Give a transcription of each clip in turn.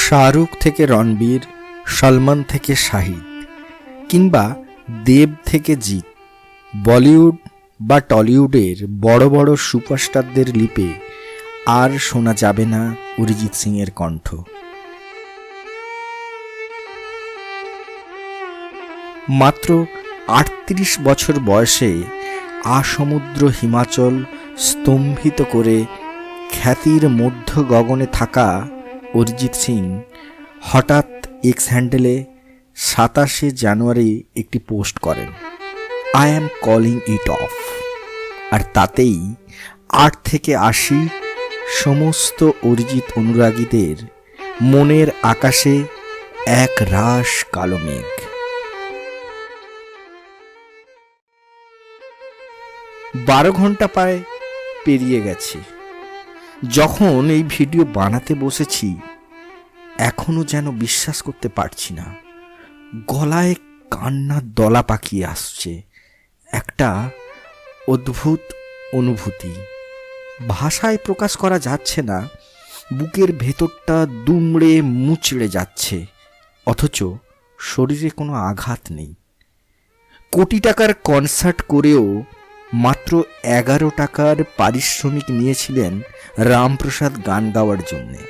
শাহরুখ থেকে রণবীর, সলমান থেকে শাহিদ, কিংবা দেব থেকে জিৎ, বলিউড বা টলিউডের বড় বড় সুপারস্টারদের লিপে আর শোনা যাবে না অরিজিৎ সিংয়ের কণ্ঠ। মাত্র ৩৮ বছর বয়সে আসমুদ্র হিমাচল স্তম্ভিত করে খ্যাতির মধ্য গগনে থাকা অরিজিৎ সিং হঠাৎ এক্স হ্যান্ডেলে ২৭শে জানুয়ারি একটি পোস্ট করেন, I am calling it off. আর তাতেই ৮ থেকে ৮০ সমস্ত অরিজিৎ অনুরাগীদের মনের আকাশে এক রাশ কালো মেঘ। বারো ঘন্টা প্রায় পেরিয়ে গেছে যখন এই ভিডিও বানাতে বসেছি, এখনো যেন বিশ্বাস করতে পারছি না। গলায় কান্নার দলা পাকিয়ে আসছে, একটা অদ্ভুত অনুভূতি ভাষায় প্রকাশ করা যাচ্ছে না। বুকের ভেতরটা দুমড়ে মুচড়ে যাচ্ছে, অথচ শরীরে কোনো আঘাত নেই। কোটি টাকার কনসার্ট করেও মাত্র ১১ টাকার পারিশ্রমিক নিয়েছিলেন রামপ্রসাদ গান গাওয়ার জন্যে।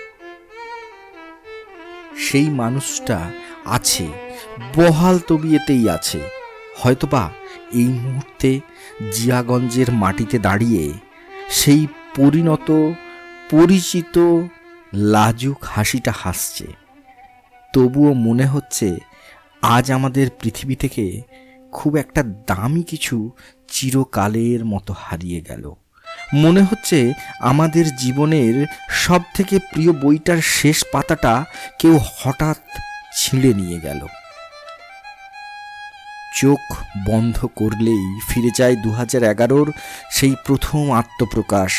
সেই মানুষটা আছে, বহাল তবিয়েতেই আছে। হয়তোবা এই মুহূর্তে জিয়াগঞ্জের মাটিতে দাঁড়িয়ে সেই পরিণত পরিচিত লাজুক হাসিটা হাসছে। তবুও মনে হচ্ছে আজ আমাদের পৃথিবী থেকে খুব একটা দামি কিছু চিরকালের মতো হারিয়ে গেল। মনে হচ্ছে আমাদের জীবনের সব থেকে প্রিয় বইটার শেষ পাতাটা কেউ হঠাৎ ছিঁড়ে নিয়ে গেল। চোখ বন্ধ করলেই ফিরে যায় ২০১১-র সেই প্রথম আত্মপ্রকাশ।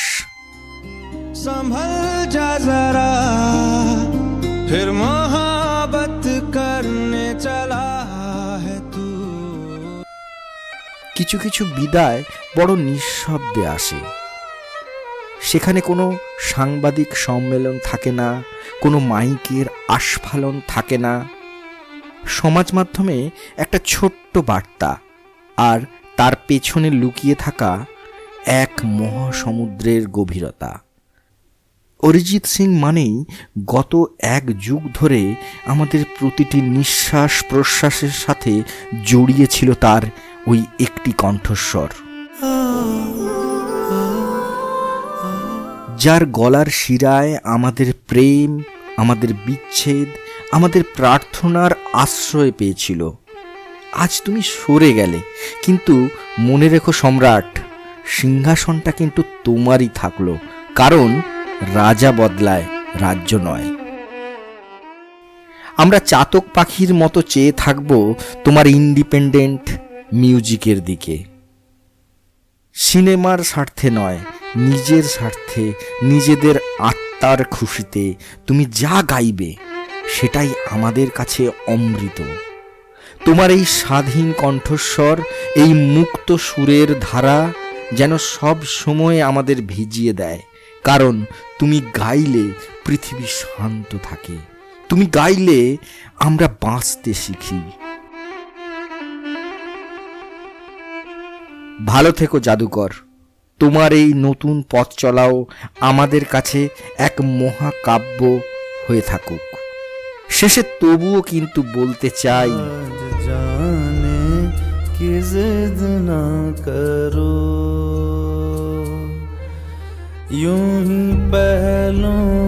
কিছু কিছু বিদায় বড় নিঃশব্দে আসে। সেখানে কোনো সাংবাদিক সম্মেলন থাকে না, কোনো মাইকের আস্ফালন থাকে না। সমাজ মাধ্যমে একটা ছোট্ট বার্তা, আর তার পেছনে লুকিয়ে থাকা এক মহাসমুদ্রের গভীরতা। অরিজিৎ সিং মানেই গত এক যুগ ধরে আমাদের প্রতিটি নিঃশ্বাস প্রশ্বাসের সাথে জড়িয়েছিল তার ওই একটি কণ্ঠস্বর, যার গলার শিরায় আমাদের প্রেম, আমাদের বিচ্ছেদ, আমাদের প্রার্থনার আশ্রয় পেয়েছিল। আজ তুমি সরে গেলে, কিন্তু মনে রেখো সম্রাট, সিংহাসনটা কিন্তু তোমারই থাকলো, কারণ রাজা বদলায়, রাজ্য নয়। আমরা চাতক পাখির মতো চেয়ে থাকবো তোমার ইন্ডিপেন্ডেন্ট মিউজিকের দিকে। সিনেমার স্বার্থে নয়, নিজের স্বার্থে, নিজেদের আত্মার খুশিতে তুমি যা গাইবে সেটাই আমাদের কাছে অমৃত। তোমার এই স্বাধীন কণ্ঠস্বর, এই মুক্ত সুরের ধারা যেন সব সময় আমাদের ভিজিয়ে দেয়, কারণ তুমি গাইলে পৃথিবী শান্ত থাকে, তুমি গাইলে আমরা বাঁচতে শিখি। ভালো থেকো জাদুকর, তোমার এই নতুন পথ চলাও আমাদের কাছে এক মহাকাব্য হয়ে থাকুক। শেষে তবুও কিন্তু বলতে চাই, জানে কি জিদ না করো, यूं ही पहलों